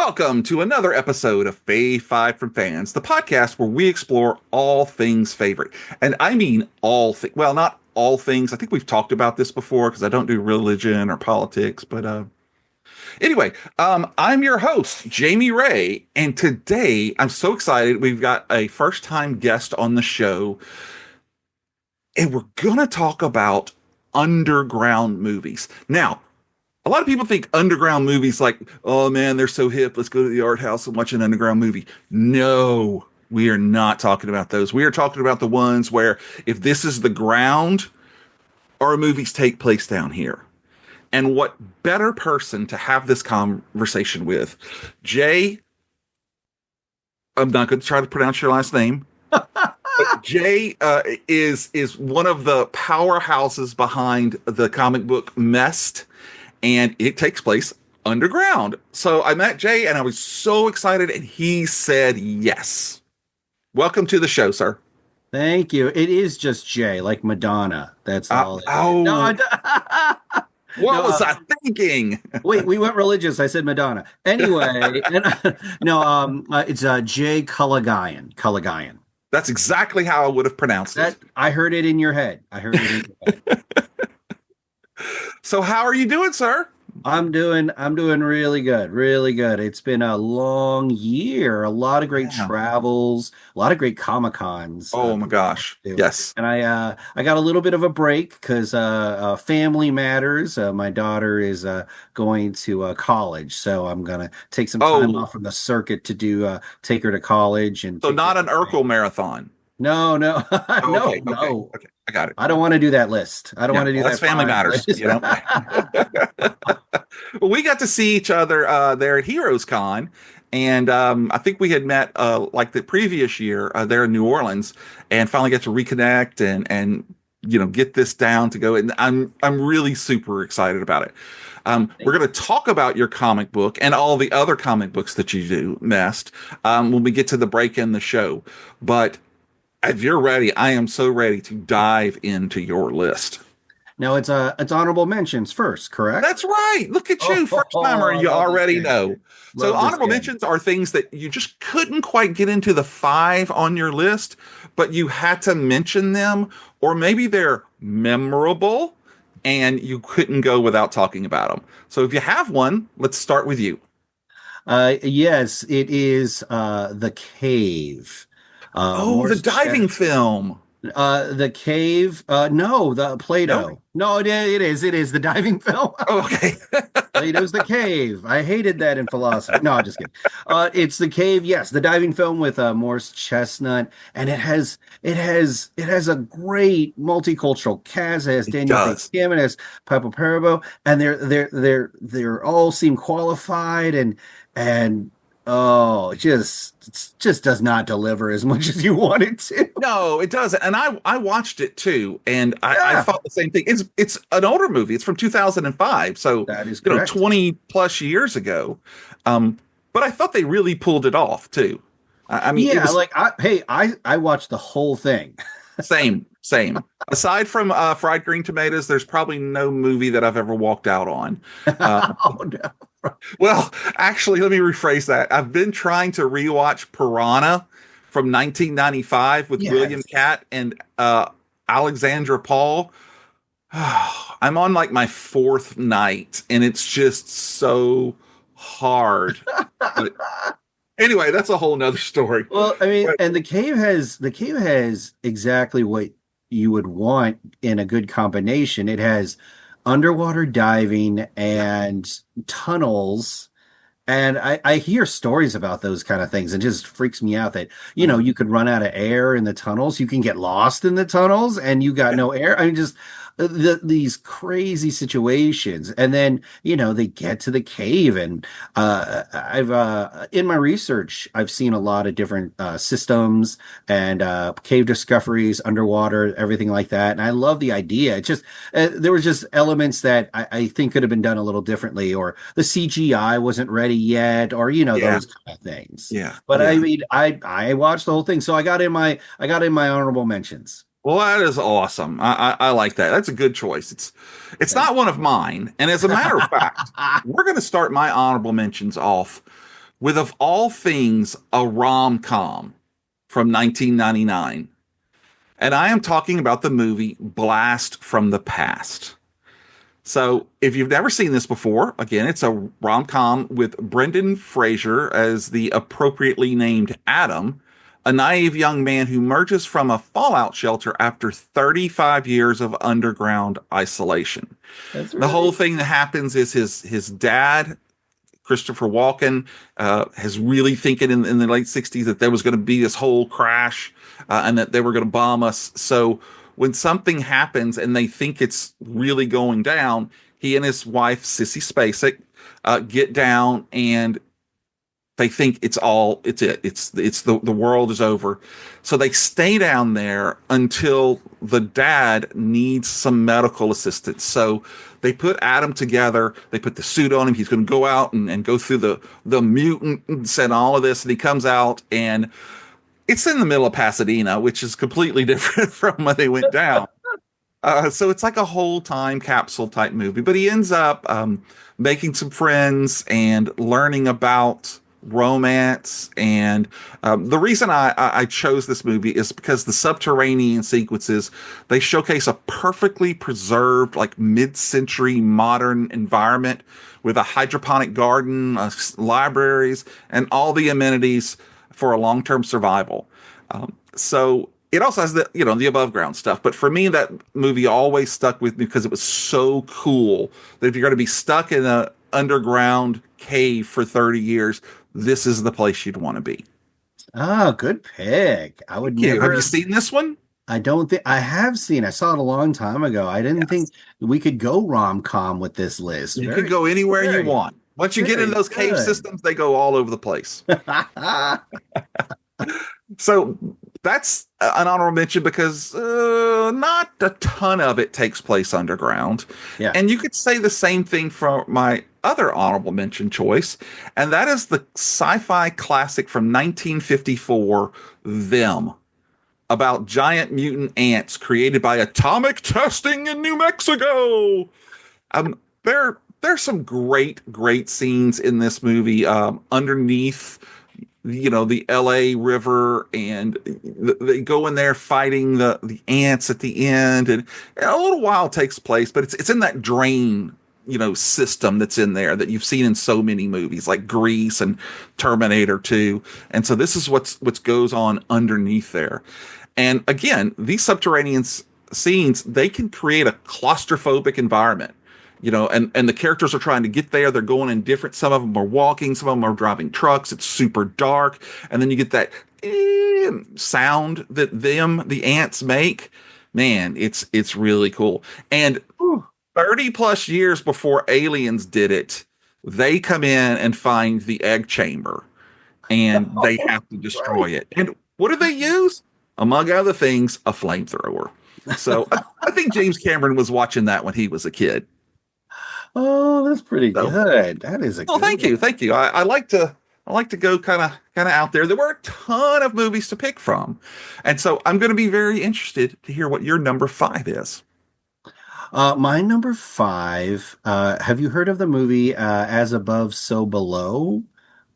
Welcome to another episode of Fave from Fans, the podcast where we explore all things favorite. And I mean all things. Well, not all things. I think we've talked about this before because I don't do religion or politics. But anyway, I'm your host, Jamie Ray. And today I'm so excited. We've got a first time guest on the show. And we're going to talk about underground movies. Now, a lot of people think underground movies like, oh man, they're so hip. Let's go to the art house and watch an underground movie. No, we are not talking about those. We are talking about the ones where if this is the ground, our movies take place down here. And what better person to have this conversation with? Jay, I'm not going to try to pronounce your last name. But Jay is one of the powerhouses behind the comic book Mest. And it takes place underground. So I met Jay and I was so excited and he said yes. Welcome to the show, sir. Thank you. It is just Jay, like Madonna. That's all. Oh, No, what was I thinking? wait, we went religious. I said Madonna. Anyway, it's Jay Kalagayan. That's exactly how I would have pronounced it. I heard it in your head. So how are you doing, sir? I'm doing really good, really good. It's been a long year, a lot of great travels, a lot of great Comic Cons. Oh my gosh, yes. And I got a little bit of a break because family matters. My daughter is going to college, so I'm gonna take some time off from the circuit to take her to college. And so not an Urkel marathon. No, no. Okay, I got it. I don't want to do that list. I don't want to do that. That's family matters, you know. Well, we got to see each other there at Heroes Con, and I think we had met like the previous year there in New Orleans, and finally got to reconnect and you know get this down to go. And I'm really super excited about it. We're going to talk about your comic book and all the other comic books that you do, Mest, when we get to the break in the show, but. If you're ready, I am so ready to dive into your list. Now it's honorable mentions first, correct? That's right. Look at you, first timer. You already know. So honorable mentions are things that you just couldn't quite get into the 5 on your list, but you had to mention them, or maybe they're memorable and you couldn't go without talking about them. So if you have one, let's start with you. Yes, it is The Cave. The diving film. The Cave. No, the Plato. No, it is. It is the diving film. Okay. Plato's The Cave. I hated that in philosophy. No, I'm just kidding. It's The Cave. Yes, the diving film with Morris Chestnut, and it has a great multicultural cast. It has Daniel Kim, it has Piper Perabo, and they're all seem qualified and. Oh, it just does not deliver as much as you want it to. No, it doesn't. And I watched it too, and I thought the same thing. It's an older movie. It's from 2005, so that is correct. 20 plus years ago. But I thought they really pulled it off too. I mean, I watched the whole thing. Same. Aside from Fried Green Tomatoes, there's probably no movie that I've ever walked out on. Oh no. Well, actually, let me rephrase that. I've been trying to rewatch Piranha from 1995 with William Catt and Alexandra Paul. I'm on like my 4th night, and it's just so hard. But anyway, that's a whole nother story. Well, I mean, and the cave has exactly what you would want in a good combination. It has underwater diving and tunnels, and I hear stories about those kind of things, and it just freaks me out that you could run out of air in the tunnels, you can get lost in the tunnels, and you got no air. I mean, just these crazy situations, and then they get to the cave, and I've in my research I've seen a lot of different systems and cave discoveries underwater, everything like that, and I love the idea. It's just there were just elements that I think could have been done a little differently, or the CGI wasn't ready yet, or those kind of things. I mean, I watched the whole thing, so I got in my honorable mentions. Well, that is awesome. I like that. That's a good choice. It's not one of mine. And as a matter of fact, we're going to start my honorable mentions off with, of all things, a rom-com from 1999. And I am talking about the movie Blast from the Past. So, if you've never seen this before, again, it's a rom-com with Brendan Fraser as the appropriately named Adam, a naive young man who emerges from a fallout shelter after 35 years of underground isolation. That's The whole right. thing that happens is his dad, Christopher Walken, has really thinking in the late 60s that there was going to be this whole crash, and that they were going to bomb us. So when something happens and they think it's really going down, he and his wife, Sissy Spacek, get down, and they think it's the world is over. So they stay down there until the dad needs some medical assistance. So they put Adam together, they put the suit on him, he's going to go out and go through the mutants and all of this, and he comes out, and it's in the middle of Pasadena, which is completely different from when they went down. So it's like a whole time capsule type movie, but he ends up making some friends and learning about romance. And the reason I chose this movie is because the subterranean sequences, they showcase a perfectly preserved, like mid-century modern environment with a hydroponic garden, libraries, and all the amenities for a long-term survival. So it also has the above ground stuff. But for me, that movie always stuck with me because it was so cool that if you're going to be stuck in an underground cave for 30 years, this is the place you'd want to be. Oh, good pick. I would Thank you. Have you never. seen this one? I don't think I have seen. I saw it a long time ago. I didn't think Yes. we could go rom-com with this list. You can go anywhere you Very, want. Once you get into very those cave good. systems, they go all over the place. So that's an honorable mention because not a ton of it takes place underground. Yeah. And you could say the same thing for my other honorable mention choice, and that is the sci-fi classic from 1954, Them, about giant mutant ants created by atomic testing in New Mexico. There's some great scenes in this movie underneath the LA River, and they go in there fighting the ants at the end, and a little while takes place, but it's in that drain system that's in there that you've seen in so many movies like Grease and Terminator 2. And so this is what's goes on underneath there. And again, these subterranean scenes, they can create a claustrophobic environment. And the characters are trying to get there. They're going in different. Some of them are walking. Some of them are driving trucks. It's super dark. And then you get that sound that the ants make. Man, it's really cool. And Whew. 30 plus years before aliens did it, they come in and find the egg chamber, and they Oh, have to destroy right. it. And what do they use? Among other things, a flamethrower. So I think James Cameron was watching that when he was a kid. Oh, that's pretty So, good. That is a well, good one. thank you. I like to go kind of out there. There were a ton of movies to pick from, and so I'm going to be very interested to hear what your number five is. My number five. Have you heard of the movie As Above, So Below?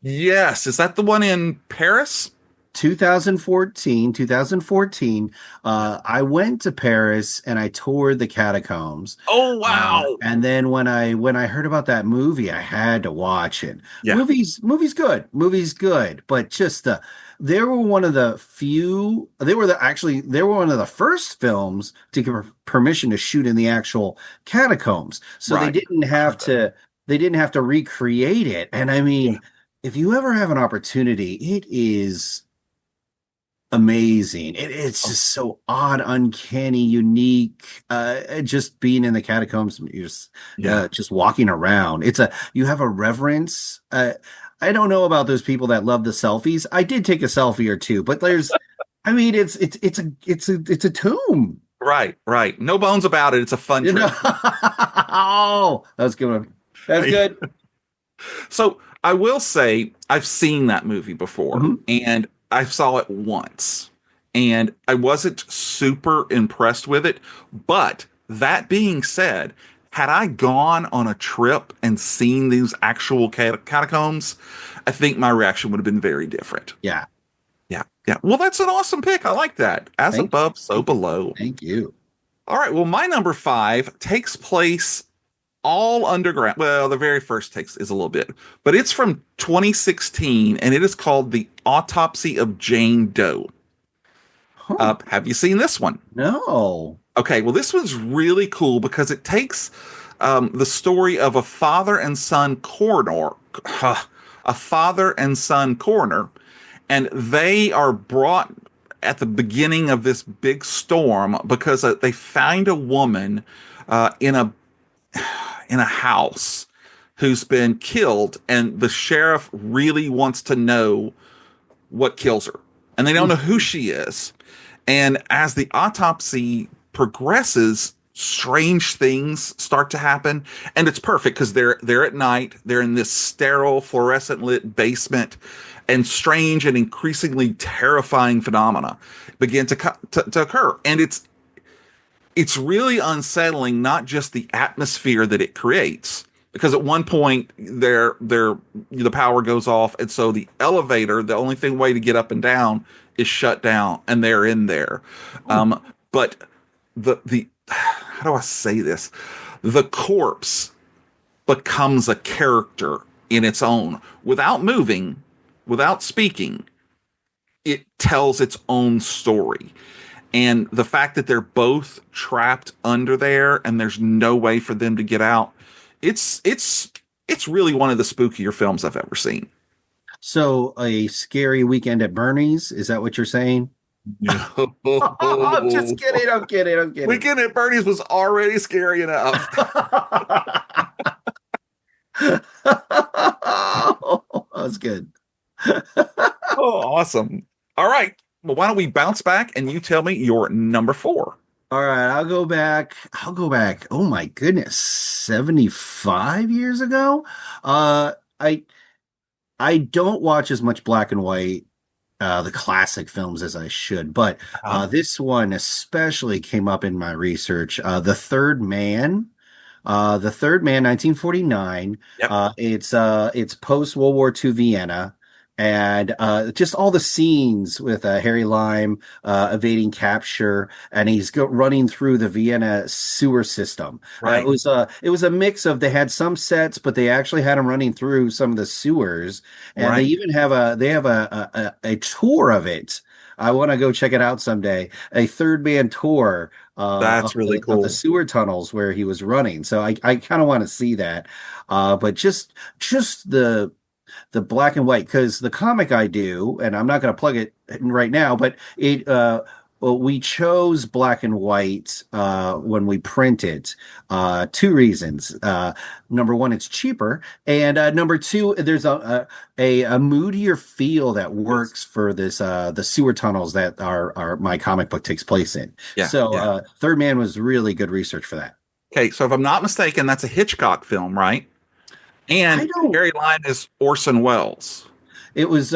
Yes, is that the one in Paris? 2014. I went to Paris and I toured the catacombs. Oh wow! And then when I heard about that movie, I had to watch it. Yeah, Movie's good, but just they were one of the few. They were one of the first films to give permission to shoot in the actual catacombs, so right. they didn't have to recreate it. And I Yeah, mean, if you ever have an opportunity, it is amazing. It's oh, just so odd, uncanny, unique. Just being in the catacombs, yeah. just walking around. You have a reverence. I don't know about those people that love the selfies. I did take a selfie or two, but I mean, it's a tomb. Right, right. No bones about it. It's a fun You know. trip. Oh, that was good. That's good. So I will say I've seen that movie before, Mhm. and I saw it once, and I wasn't super impressed with it. But that being said, had I gone on a trip and seen these actual catacombs, I think my reaction would have been very different. Yeah. Yeah. Yeah. Well, that's an awesome pick. I like that. As Thank above, so thank you. below. Thank you. All right. Well, my number five takes place all underground. Well, the very first takes is a little bit, but it's from 2016 and it is called The Autopsy of Jane Doe. Huh. Have you seen this one? No. Okay, well, this one's really cool because it takes the story of a father and son coroner, a father and son coroner, and they are brought at the beginning of this big storm because they find a woman in a house who's been killed, and the sheriff really wants to know what kills her, and they don't know who she is. And as the autopsy progresses, strange things start to happen, and it's perfect because they're at night, they're in this sterile, fluorescent lit basement, and strange and increasingly terrifying phenomena begin to occur, and it's really unsettling, not just the atmosphere that it creates. Because at one point, the power goes off, and so the elevator, the only way to get up and down, is shut down, and they're in there. But the how do I say this? The corpse becomes a character in its own, without moving, without speaking. It tells its own story. And the fact that they're both trapped under there and there's no way for them to get out, it's really one of the spookier films I've ever seen. So a scary weekend at Bernie's, is that what you're saying? No. I'm just kidding. I'm kidding. I'm kidding. Weekend at Bernie's was already scary enough. That was good. Oh, awesome. All right. Well, why don't we bounce back and you tell me your number four? All right, I'll go back. I'll go back. Oh my goodness, 75 years ago. I don't watch as much black and white, the classic films as I should, but this one especially came up in my research. The Third Man, 1949. Yep. It's post World War II Vienna, and just all the scenes with Harry Lime evading capture, and he's running through the Vienna sewer system. Right. It was a mix of, they had some sets, but they actually had him running through some of the sewers, and Right. they even have a tour of it. I want to go check it out someday. A Third Man tour That's really of cool. the sewer tunnels where he was running. So I kind of want to see that. But just the black and white, because the comic I do, and I'm not going to plug it right now, but well, we chose black and white when we print it. Two reasons. Number one, it's cheaper, and number two, there's a moodier feel that works for this the sewer tunnels that our my comic book takes place in. Yeah. So Yeah. Third Man was really good research for that. Okay. So if I'm not mistaken, that's a Hitchcock film, right? I And don't. Harry Lime is Orson Welles. It was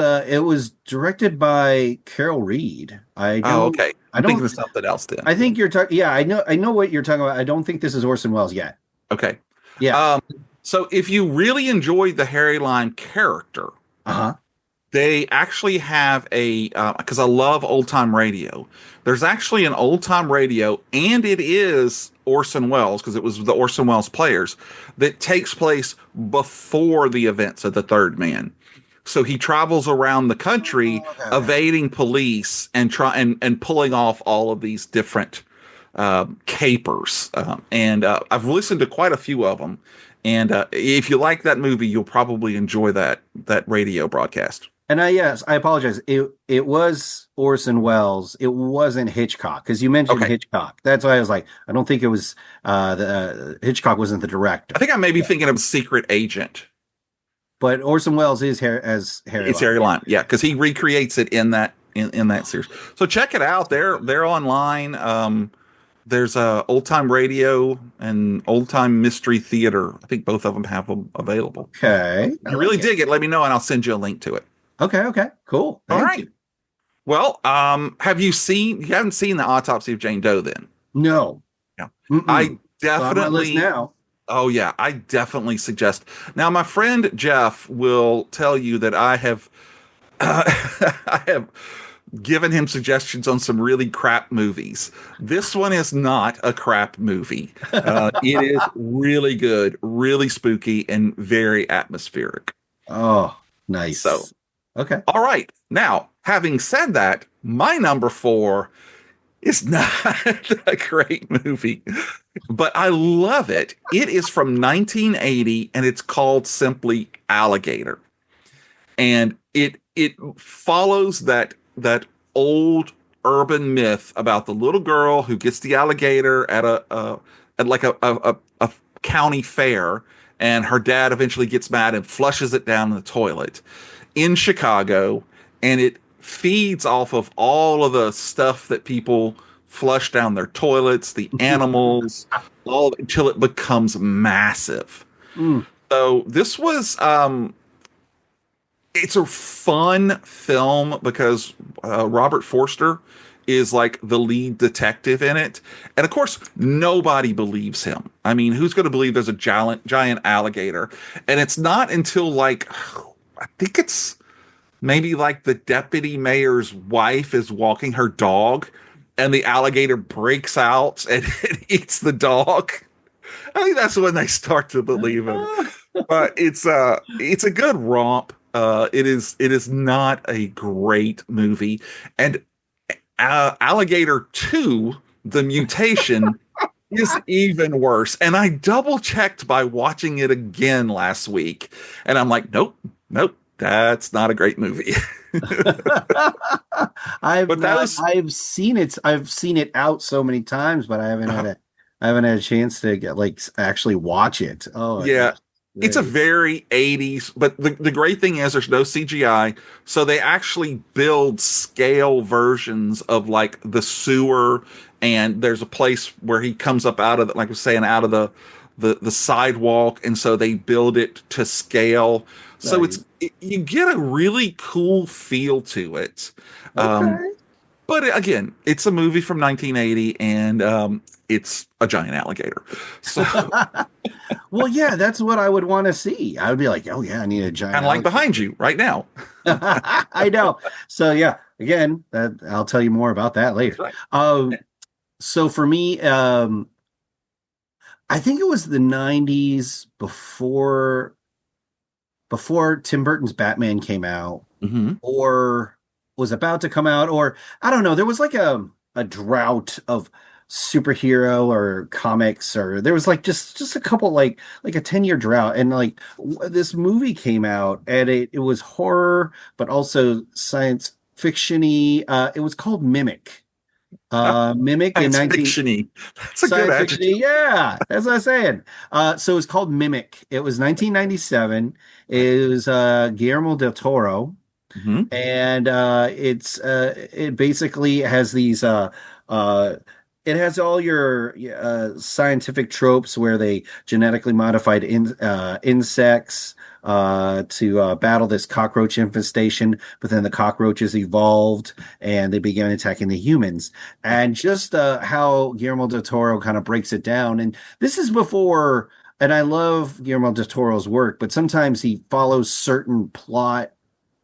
directed by Carol Reed. Oh, okay. I I'm thinking don't. of something else then. I think you're talking. Yeah, I know what you're talking about. I don't think this is Orson Welles yet. Okay. Yeah. So if you really enjoyed the Harry Lime character, Uh-huh. they actually have because I love old time radio. There's actually an old time radio, and it is Orson Welles, because it was the Orson Welles Players, that takes place before the events of the Third Man. So he travels around the country, Okay. evading police and pulling off all of these different capers. And I've listened to quite a few of them. And if you like that movie, you'll probably enjoy that radio broadcast. And yes, I apologize. It was Orson Welles. It wasn't Hitchcock, because you mentioned Okay. Hitchcock. That's why I was like, I don't think it was Hitchcock wasn't the director. I think I may be thinking of Secret Agent. But Orson Welles is Harry Lime. It's Harry Lime, yeah, because he recreates it in that series. So check it out. They're online. There's old time radio and old time mystery theater. I think both of them have them available. Okay. If you really dig it, let me know and I'll send you a link to it. Okay. Cool. All Thank right. you. Well, you haven't seen The Autopsy of Jane Doe then? No. Yeah. Mm-mm. I It's on my list definitely now. Oh yeah, I definitely suggest. Now, my friend Jeff will tell you that I have I have given him suggestions on some really crap movies. This one is not a crap movie. It is really good, really spooky, and very atmospheric. Oh, So, nice. Okay. all right. Now, having said that, my number four is not a great movie, but I love it. It is from 1980 and it's called simply Alligator. And it follows that old urban myth about the little girl who gets the alligator at at like a county fair, and her dad eventually gets mad and flushes it down the toilet in Chicago, and it feeds off of all of the stuff that people flush down their toilets, the animals, all until it becomes massive. Mm. So this was it's a fun film because Robert Forster is like the lead detective in it. And of course, nobody believes him. I mean, who's going to believe there's a giant alligator? And it's not until like, I think it's maybe like the deputy mayor's wife is walking her dog and the alligator breaks out and it eats the dog. I think that's when they start to believe him. But it's a good romp. It is not a great movie, and Alligator 2, The Mutation, is even worse. And I double checked by watching it again last week, and I'm like, nope, that's not a great movie. But that was I've seen it. I've seen it out so many times, but I haven't had a chance to get like actually watch it. Oh, yeah. It's a great. very 80s, but the great thing is there's no CGI, so they actually build scale versions of like the sewer, and there's a place where he comes up out of like I was saying, out of the sidewalk, and so they build it to scale. So Nice. you get a really cool feel to it. Um, Okay. but again, it's a movie from 1980, and it's a giant alligator. So Well, yeah, that's what I would want to see. I would be like, oh yeah, I need a giant kind of like alligator. behind you right now. I know. So yeah, again, that I'll tell you more about that That's later. right. So for me, I think it was the 90s before Tim Burton's Batman came out Hmm. or was about to come out, or I don't know. There was like a drought of superhero or comics, or there was like just a couple like a 10-year drought, and like this movie came out, and it was horror but also science fictiony. It was called Mimic. Mimic in Science 19 fictiony. That's a good Science adjective. fiction, yeah, that's what I'm saying. So it's called Mimic. It was 1997. Right. It was Guillermo del Toro, Hmm. and it basically has these it has all your scientific tropes where they genetically modified insects to battle this cockroach infestation, but then the cockroaches evolved and they began attacking the humans. And just how Guillermo del Toro kind of breaks it down. And this is before, and I love Guillermo del Toro's work, but sometimes he follows certain plot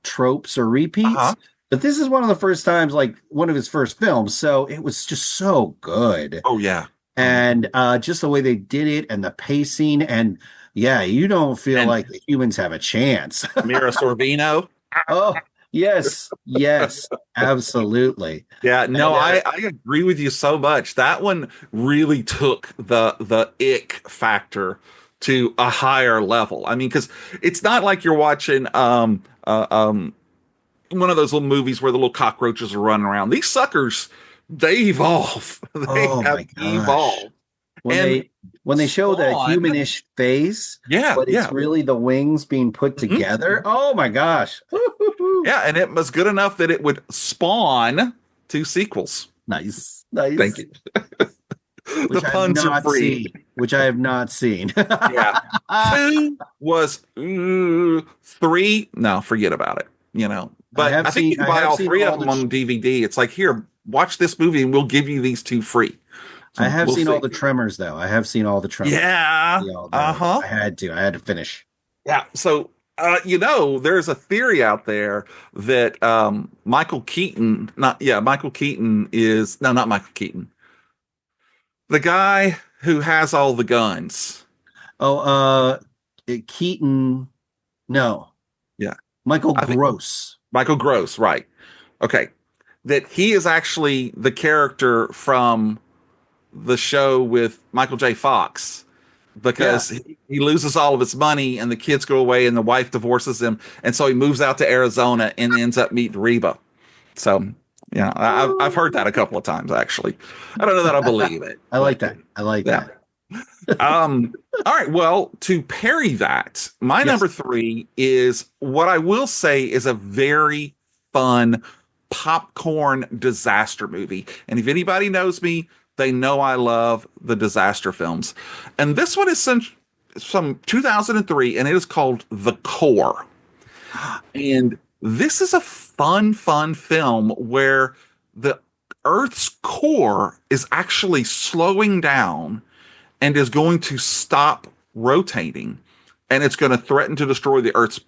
tropes or repeats. Uh-huh. But this is one of the first times, like one of his first films, so it was just so good. Oh yeah. Oh yeah. And just the way they did it and the pacing, and yeah, you don't feel And like the humans have a chance. Mira Sorvino. Oh, yes, yes, absolutely. Yeah, no, And I agree with you so much. That one really took the ick factor to a higher level. I mean, because it's not like you're watching one of those little movies where the little cockroaches are running around. These suckers, they evolve. They oh have my gosh. evolved. when And they when they show the Spawn, humanish face, yeah, but it's yeah. really the wings being put Mhm. together. Oh my gosh. Yeah, and it was good enough that it would spawn two sequels. Nice. Thank Nice. you. The puns are free. Which I have not seen. Yeah. Two was three. No, forget about it. But I think you can I buy have all seen three of all them on DVD. It's like, here, watch this movie and we'll give you these two free. I So have we'll seen all see. the Tremors, though. I have seen all the Tremors. Yeah. See all those. Uh-huh. I had to. I had to finish. Yeah. So, there's a theory out there that Michael Keaton, Michael Keaton is, no, not Michael Keaton, the guy who has all the guns. Oh, Keaton. No, Yeah. Michael I think Gross. Michael Gross, right. Okay. That he is actually the character from the show with Michael J. Fox Yeah. because he loses all of his money and the kids go away and the wife divorces him. And so he moves out to Arizona and ends up meeting Reba. So, yeah, I've heard that a couple of times, actually. I don't know that I believe it, I like but that. I like yeah. that. All right. Well, to parry that, my Yes. number three is what I will say is a very fun popcorn disaster movie. And if anybody knows me, they know I love the disaster films. And this one is some 2003, and it is called The Core. And this is a fun film where the Earth's core is actually slowing down and is going to stop rotating, and it's going to threaten to destroy the Earth's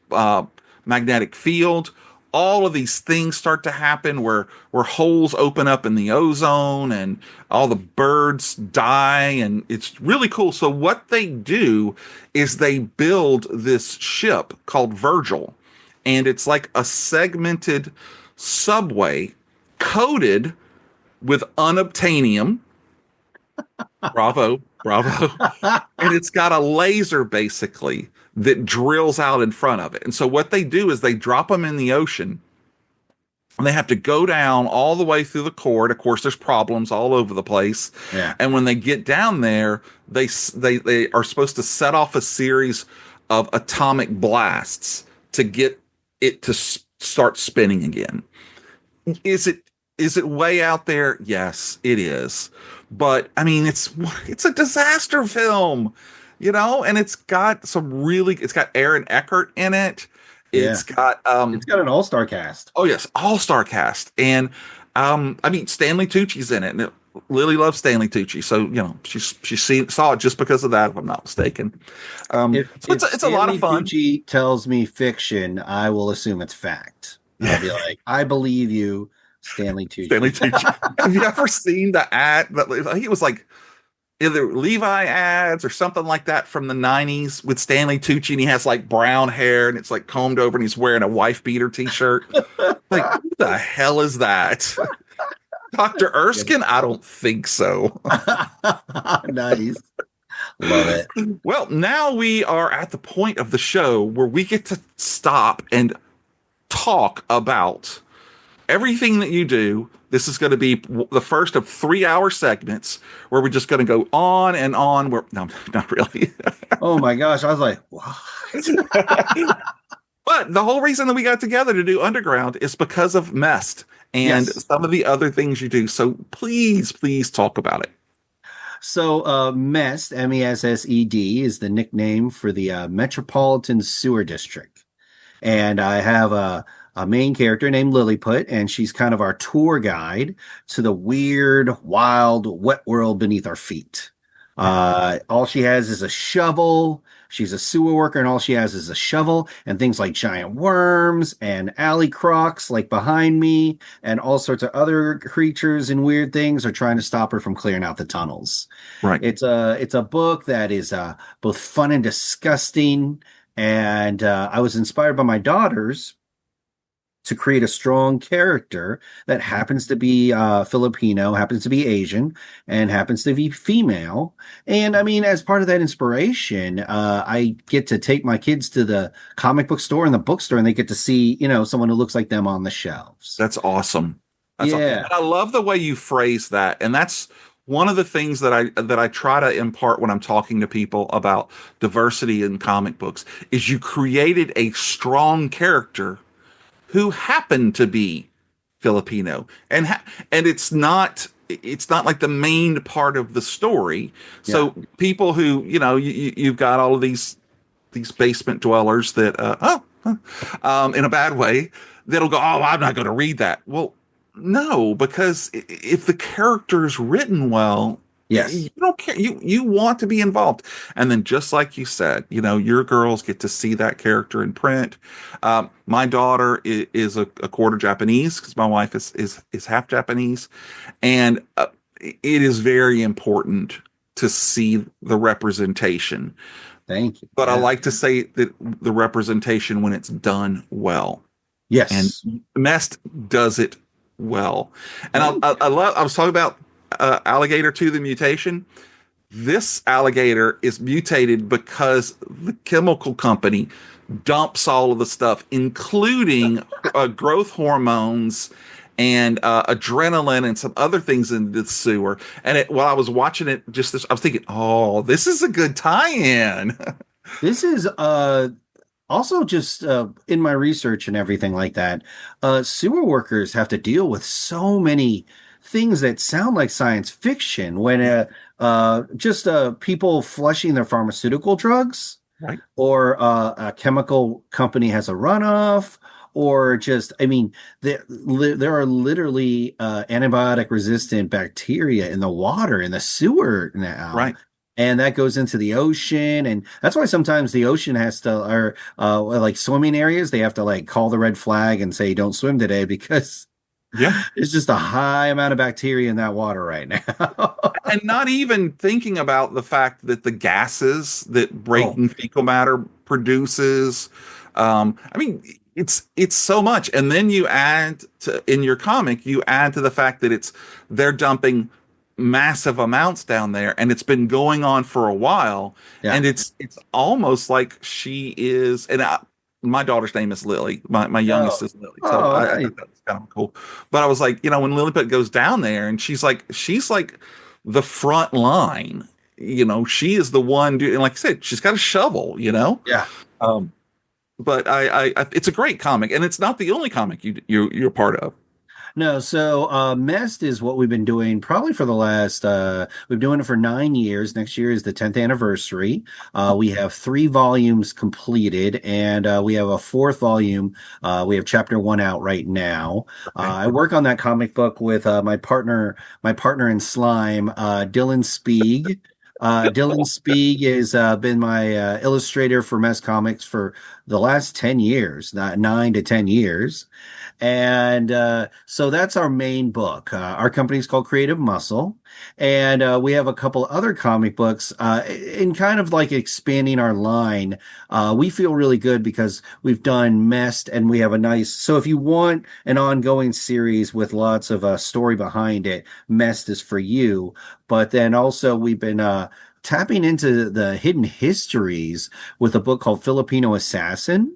magnetic field. All of these things start to happen where holes open up in the ozone and all the birds die, and it's really cool. So what they do is they build this ship called Virgil, and it's like a segmented subway coated with unobtainium. Bravo, bravo. And it's got a laser basically that drills out in front of it. And so what they do is they drop them in the ocean and they have to go down all the way through the core. And of course, there's problems all over the place. Yeah. And when they get down there, they are supposed to set off a series of atomic blasts to get it to start spinning again. Is it way out there? Yes, it is. But I mean, it's a disaster film, and it's got Aaron Eckhart in it. Yeah. It's got It's got an all-star cast. oh yes, all-star cast. And I mean Stanley Tucci's in it. And Lily loves Stanley Tucci, so saw it just because of that, if I'm not mistaken. So If it's a lot of Stanley fun. Tucci tells me fiction, I will assume it's fact. I'll be like, I believe you, Stanley Tucci. Stanley Tucci. Have you ever seen the ad? I think it was like either Levi ads or something like that from the 90s with Stanley Tucci, and he has like brown hair and it's like combed over and he's wearing a wife beater t-shirt. Like, what the hell is that? Dr. Erskine? I don't think so. Nice. Love it. Well, now we are at the point of the show where we get to stop and talk about everything that you do. This is going to be the first of 3-hour segments where we're just going to go on and on. No, not really. Oh my gosh. I was like, what? But the whole reason that we got together to do Underground is because of Mest and Yes. some of the other things you do. So please talk about it. So, MEST, MESSED, is the nickname for the Metropolitan Sewer District. And I have a main character named Lilliput, and she's kind of our tour guide to the weird, wild, wet world beneath our feet. All she has is a shovel. She's a sewer worker, and all she has is a shovel and things like giant worms and alley crocs, like behind me, and all sorts of other creatures and weird things are trying to stop her from clearing out the tunnels. Right. It's a book that is both fun and disgusting, and I was inspired by my daughters to create a strong character that happens to be Filipino, happens to be Asian, and happens to be female. And I mean, as part of that inspiration, I get to take my kids to the comic book store and the bookstore, and they get to see, someone who looks like them on the shelves. That's awesome. Yeah. And I love the way you phrase that. And that's one of the things that I try to impart when I'm talking to people about diversity in comic books is you created a strong character who happened to be Filipino, and it's not like the main part of the story. So people who you've got all of these basement dwellers that in a bad way that'll go, oh, I'm not going to read that. Well, no, because if the character is written well, Yes. You don't care. You want to be involved. And then just like you said, your girls get to see that character in print. My daughter is a quarter Japanese because my wife is half Japanese, and it is very important to see the representation. Thank you. But I Yeah. like to say that the representation when it's done well, and Yes. Mest does it well. And Thank I you. love. I was talking about Alligator 2, the mutation. This alligator is mutated because the chemical company dumps all of the stuff, including growth hormones and adrenaline and some other things in the sewer. And while I was watching it, I was thinking, oh, this is a good tie-in. This is also just in my research and everything like that. Sewer workers have to deal with so many things that sound like science fiction when Yeah, just people flushing their pharmaceutical drugs, right, or a chemical company has a runoff, or just, I mean, there are literally antibiotic resistant bacteria in the water in the sewer now. right. And that goes into the ocean, and that's why sometimes the ocean has to, or like swimming areas, they have to like call the red flag and say don't swim today because Yeah. it's just a high amount of bacteria in that water right now. And not even thinking about the fact that the gases that Oh, breaking fecal matter produces, I mean, it's so much. And then you add to in your comic, you add to the fact that they're dumping massive amounts down there, and it's been going on for a while, yeah. and it's almost like she is, my daughter's name is Lily. My youngest Oh, is Lily, so oh, I nice. thought that was kind of cool. But I was like, when Lilliput goes down there, and she's like the front line. She is the one doing, and like I said, she's got a shovel. Yeah. Um, but it's a great comic, and it's not the only comic you're part of. No, so Mest is what we've been doing probably for the last we've been doing it for 9 years. Next year is the 10th anniversary. We have 3 volumes completed, and we have a fourth volume. We have chapter 1 out right now. Okay. I work on that comic book with my partner in slime, Dylan Spieg. Dylan Spieg has been my illustrator for Mest Comics for the last 10 years, 9 to 10 years. And so that's our main book. Our company is called Creative Muscle. And we have a couple other comic books in kind of like expanding our line. We feel really good because we've done Mest and we have a nice. So if you want an ongoing series with lots of story behind it, Mest is for you. But then also we've been tapping into the hidden histories with a book called Filipino Assassin.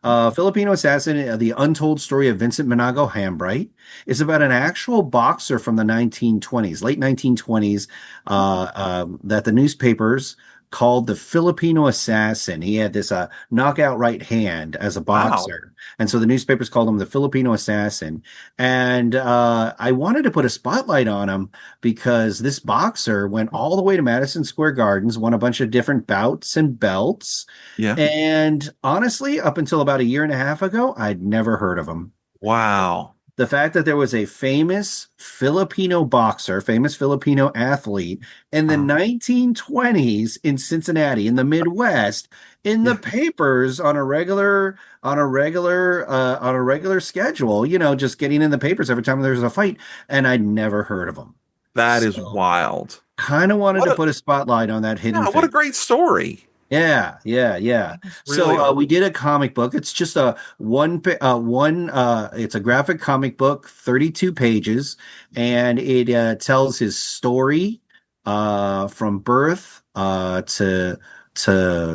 Filipino Assassin, The Untold Story of Vincent Minago Hambright, is about an actual boxer from the 1920s, late 1920s, that the newspapers called the Filipino Assassin. He had this knockout right hand as a Wow. boxer. And so the newspapers called him the Filipino Assassin. And I wanted to put a spotlight on him because this boxer went all the way to Madison Square Gardens, won a bunch of different bouts and belts. Yeah. And honestly, up until about a year and a half ago, I'd never heard of him. Wow. The fact that there was a famous Filipino boxer, famous Filipino athlete in the Uh, 1920s in Cincinnati, in the Midwest, in the yeah. papers on a regular schedule, just getting in the papers every time there's a fight, and I'd never heard of him. That is So wild. kind of wanted What to a put a spotlight on that hidden Yeah. What a figure. great story. Yeah, yeah, yeah. That is really So we awesome. did a comic book. It's just a it's a graphic comic book, 32 pages, and it tells his story from birth to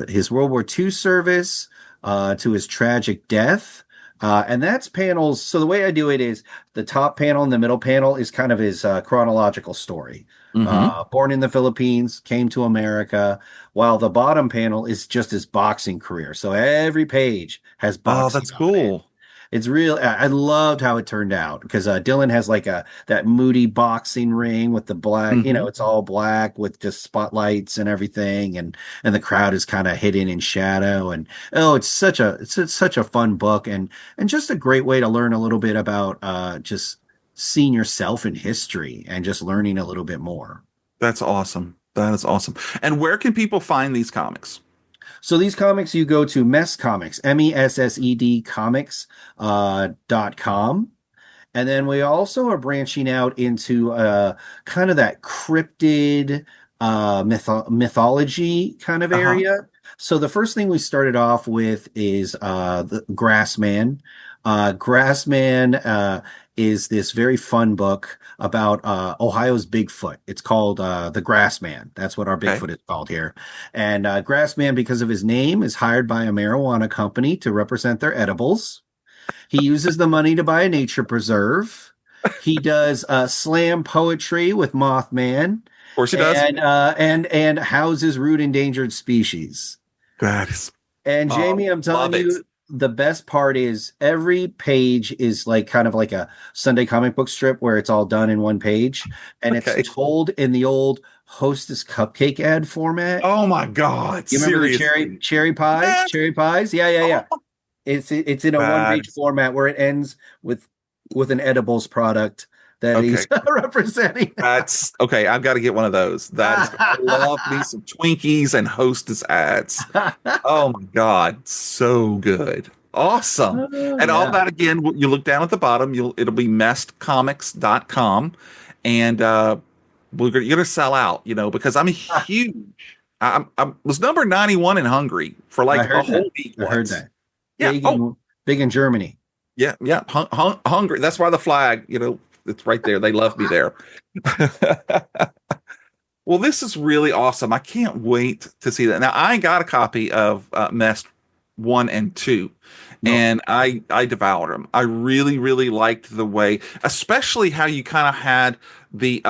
his World War II service to his tragic death. And that's panels. So the way I do it is the top panel and the middle panel is kind of his chronological story. Hmm. Born in the Philippines, came to America, while the bottom panel is just his boxing career. So every page has Oh, boxing that's on it. cool. It's real. I loved how it turned out because Dylan has like that moody boxing ring with the black. Hmm. It's all black with just spotlights and everything, and the crowd is kind of hidden in shadow. And oh, it's such a fun book and just a great way to learn a little bit about just seeing yourself in history and just learning a little bit more. That's awesome. That is awesome. And where can people find these comics? So these comics, you go to Mess Comics, MESSED Comics .com. And then we also are branching out into kind of that cryptid mythology kind of Uh-huh. area. So the first thing we started off with is the Grassman. Grassman is this very fun book about Ohio's Bigfoot. It's called The Grassman. That's what our Okay. Bigfoot is called here. And Grassman, because of his name, is hired by a marijuana company to represent their edibles. He uses the money to buy a nature preserve. He does slam poetry with Mothman, Of course he does. and houses root endangered species. That is, And oh, Jamie, I'm telling love it. you, the best part is every page is like kind of like a Sunday comic book strip where it's all done in one page, and it's Okay. told in the old Hostess cupcake ad format. Oh my God. You remember the Seriously. cherry pies? Yes. Cherry pies? Yeah, yeah, yeah. Oh, It's in a one that page is, format where it ends with an edibles product that okay. he's representing. That's okay. I've got to get one of those. That is, I love me some Twinkies and Hostess ads. Oh my God. So good. Awesome. Oh, And all yeah. that again, you look down at the bottom, it'll be messedcomics.com. And you're gonna sell out, because I'm a huge I was number 91 in Hungary for I like a heard that. whole week I heard once. that. Yeah. Oh, Big in Germany. yeah, yeah. Hungry. That's why the flag, it's right there. They love me there. Well, this is really awesome. I can't wait to see that. Now, I got a copy of Mess 1 and 2, No, and I devoured them. I really, really liked the way, especially how you kind of had the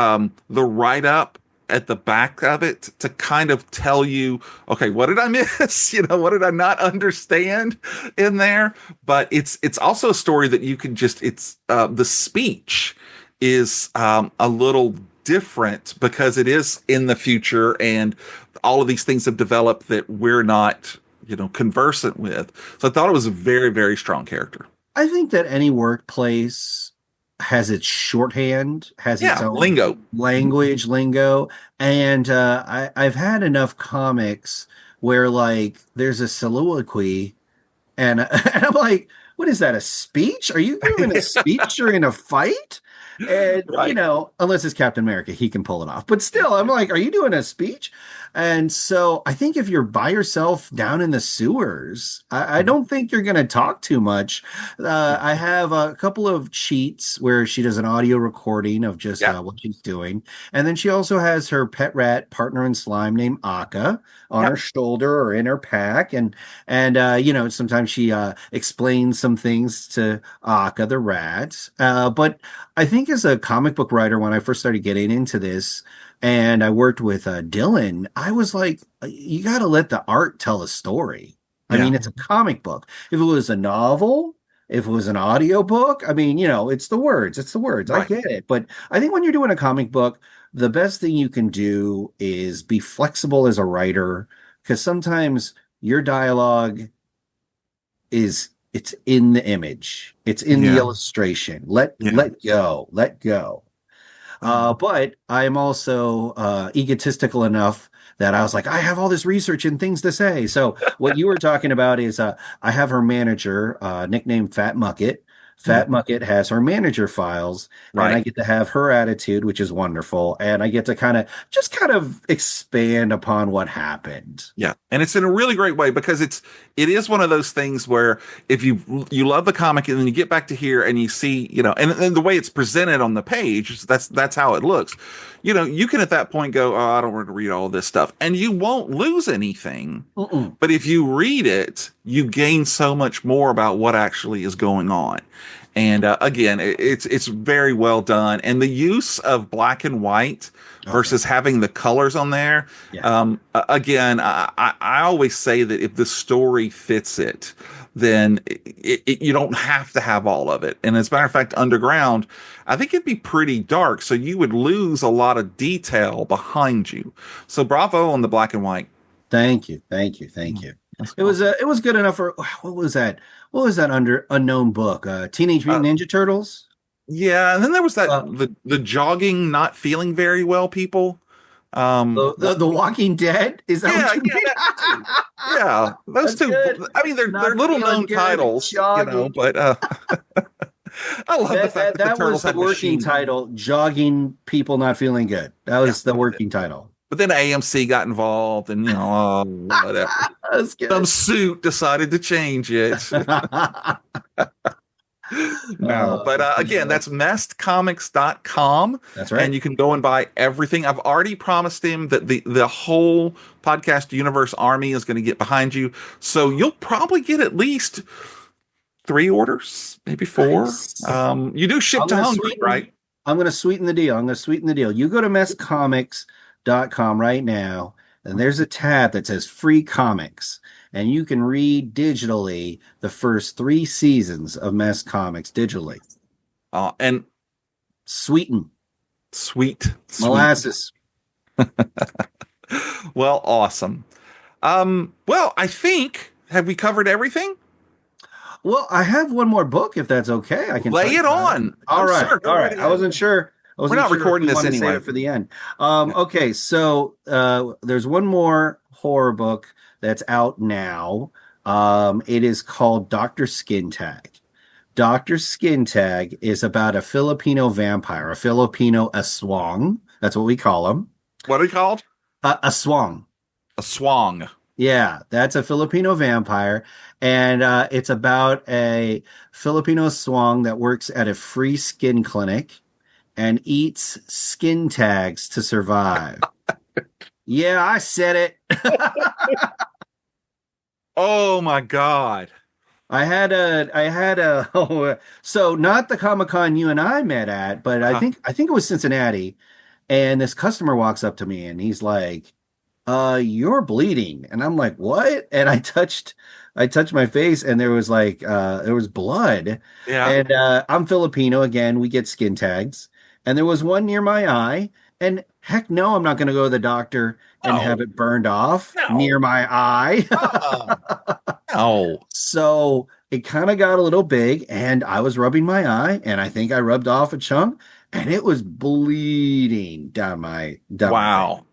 write up at the back of it to kind of tell you, okay, what did I miss? What did I not understand in there? But it's also a story that you can just it's the speech is a little different because it is in the future and all of these things have developed that we're not conversant with. So I thought it was a very, very strong character. I think that any workplace has its shorthand, has its Yeah, own lingo. Mhm. language, lingo, and I've had enough comics where like there's a soliloquy, and, and I'm like, what is that? A speech? Are you giving a speech during a fight? And Right. unless it's Captain America, he can pull it off. But still, I'm like, are you doing a speech? And so I think if you're by yourself down in the sewers, I Mhm. don't think you're going to talk too much. I have a couple of cheats where she does an audio recording of just Yeah. what she's doing. And then she also has her pet rat partner in slime named Akka on Yeah. her shoulder or in her pack. And sometimes she explains some things to Akka the rat. But I think as a comic book writer, when I first started getting into this, and I worked with Dylan, I was like, you got to let the art tell a story. I Yeah. mean, it's a comic book. If it was a novel, if it was an audio book, I mean, it's the words. It's the words. I Right. get it. But I think when you're doing a comic book, the best thing you can do is be flexible as a writer, because sometimes your dialogue it's in the image, it's in the Yeah. illustration. let Yeah. let go let go Oh, But I'm also egotistical enough that I was like, I have all this research and things to say. So what you were talking about is I have her manager, nicknamed Fat Mucket. mhm. Fat Mucket has her manager files, and I Right. get to have her attitude, which is wonderful. And I get to kind of expand upon what happened. Yeah, and it's in a really great way because it is one of those things where if you love the comic and then you get back to here and you see and the way it's presented on the page, that's how it looks. You can at that point go, oh, I don't want to read all this stuff, and you won't lose anything. Mm-mm. But if you read it, you gain so much more about what actually is going on. And again, it's very well done, and the use of black and white Oh yeah, versus having the colors on there. yeah. Again, I always say that if the story fits it, then you don't have to have all of it. And as a matter of fact, Underground, I think it'd be pretty dark, so you would lose a lot of detail behind you. So bravo on the black and white. Thank you, thank you, thank Mm, you. that's awesome. It was good enough for what was that? What was that under unknown book? Teenage Uh, Mutant Ninja Turtles. yeah, and then there was that Uh, the jogging, not feeling very well people. The Walking Dead? Is that Yeah, what you yeah, mean? that too. Yeah, those That's two. good. I mean, they're Not little feeling known good. titles, Jogging. but I love the fact that the That was turtles the had working machine guns. title. Jogging people not feeling good. That Yeah, was the working title. but then AMC got involved, and whatever. That's Some good. suit decided to change it. No, but That's good again, stuff. that's messedcomics.com, That's and right. you can go and buy everything. I've already promised him that the whole podcast universe army is going to get behind you, so you'll probably get at least three orders, maybe four. Nice. You do ship I'm to gonna Hungary, sweeten right? I'm gonna sweeten the deal. I'm gonna sweeten the deal. You go to messcomics.com right now, and there's a tab that says free comics, and you can read digitally the first 3 seasons of Mess Comics digitally. And Sweeten. sweet. Molasses. Well, awesome. Well, I think have we covered everything? Well, I have one more book if that's okay. I can tell Lay you it about it. on. All right. Sir, go All right right. I ahead. wasn't sure. I We're wasn't not sure if recording you this want to save anyway. it for the end. Yeah. Okay, so there's one more horror book that's out now. It is called Dr. Skin Tag. Dr. Skin Tag is about a Filipino vampire, a Filipino aswang. That's what we call him. What are they called? Aswang. A swang. Yeah, that's a Filipino vampire. And it's about a Filipino swan that works at a free skin clinic and eats skin tags to survive. Yeah, I said it. Oh my God. So not the Comic-Con you and I met at, but Uh-huh. I think it was Cincinnati. And this customer walks up to me and he's like, you're bleeding. And I'm like, what? And I touched my face and there was there was blood. Yeah. And I'm Filipino again, we get skin tags. And there was one near my eye. And heck no, I'm not going to go to the doctor and have No. it burned off No. near my eye. Uh-uh. No. So it kind of got a little big and I was rubbing my eye and I think I rubbed off a chunk and it was bleeding down my face. Wow.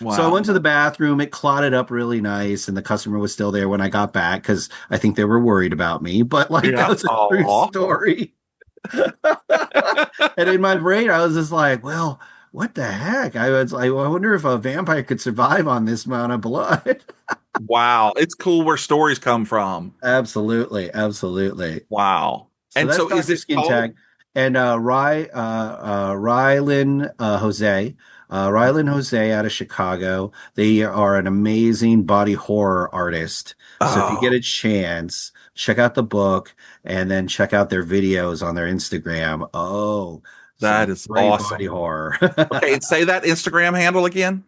So I Wow. went to the bathroom. It clotted up really nice, and the customer was still there when I got back because I think they were worried about me. But like that Yeah. was a true Aw. story. And in my brain, I was just like, "Well, what the heck?" I was like, well, "I wonder if a vampire could survive on this amount of blood." Wow. It's cool where stories come from. Absolutely, absolutely. Wow. So And that's so is Dr. it Skin called? Tag. And Rylan Jose out of Chicago. They are an amazing body horror artist. So if you get Oh, a chance, check out the book and then check out their videos on their Instagram. Oh, that some is great body awesome. horror. Okay, and say that Instagram handle again.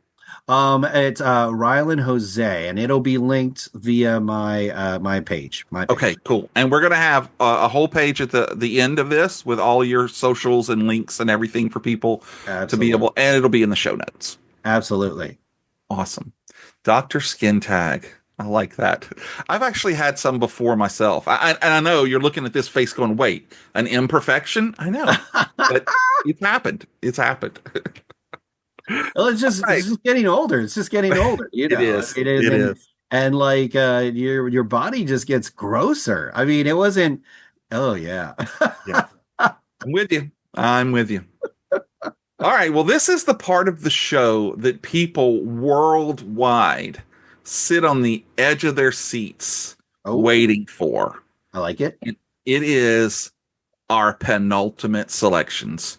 It's Rylan Jose, and it'll be linked via my page. My Okay, page. cool. And we're gonna have a whole page at the end of this with all your socials and links and everything for people to be Absolutely. able, and it'll be in the show notes. Absolutely. Awesome. Dr. Skin Tag. I like that. I've actually had some before myself. And I know you're looking at this face going, wait, an imperfection? I know, but it's happened. It's happened. Well, Right. it's just getting older. It's just getting older, you It know. is. It is It is. and like your body just gets grosser. I mean, it wasn't oh yeah. Yeah. I'm with you. I'm with you. All right. Well, this is the part of the show that people worldwide sit on the edge of their seats Oh, waiting for. I like it. It is our penultimate selections.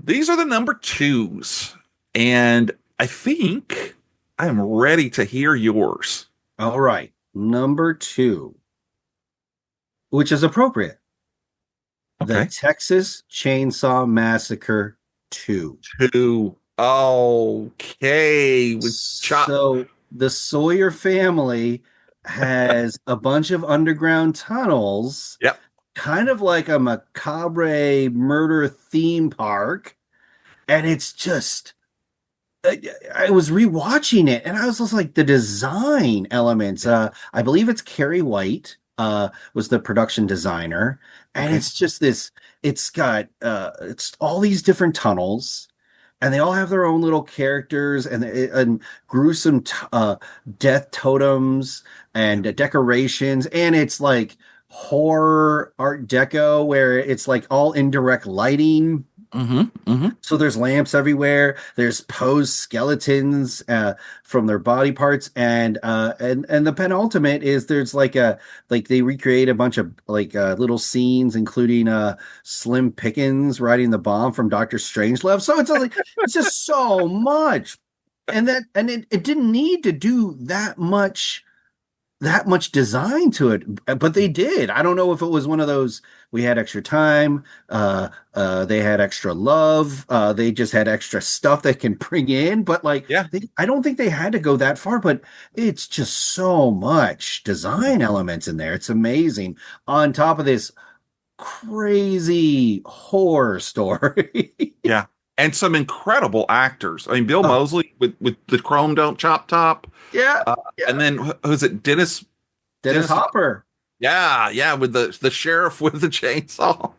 These are the number twos, and I think I am ready to hear yours. All right. Number 2, which is appropriate. The Okay. Texas Chainsaw Massacre 2. Two. Okay. With So the Sawyer family has a bunch of underground tunnels, Yep. kind of like a macabre murder theme park. And it's just, I was rewatching it and I was just like, the design elements. I believe it's Carrie White was the production designer. And Okay. it's just this it's all these different tunnels, and they all have their own little characters and gruesome death totems and decorations, and it's like horror art deco where it's like all indirect lighting. Mm-hmm. Mm-hmm. So there's lamps everywhere. There's posed skeletons from their body parts, and the penultimate is there's like they recreate a bunch of like little scenes, including Slim Pickens riding the bomb from Doctor Strangelove. So it's just so much, and it didn't need to do that much design to it, but they did. I don't know if it was one of those we had extra time, they had extra love, they just had extra stuff they can bring in, but like Yeah. I don't think they had to go that far, but it's just so much design elements in there. It's amazing. On top of this crazy horror story. Yeah. And some incredible actors. I mean, Bill Oh, Moseley with the chrome don't chop top. yeah, Uh, yeah. and then who's it? Dennis. Dennis Dennis. Hopper. Yeah, yeah, with the sheriff with the chainsaw.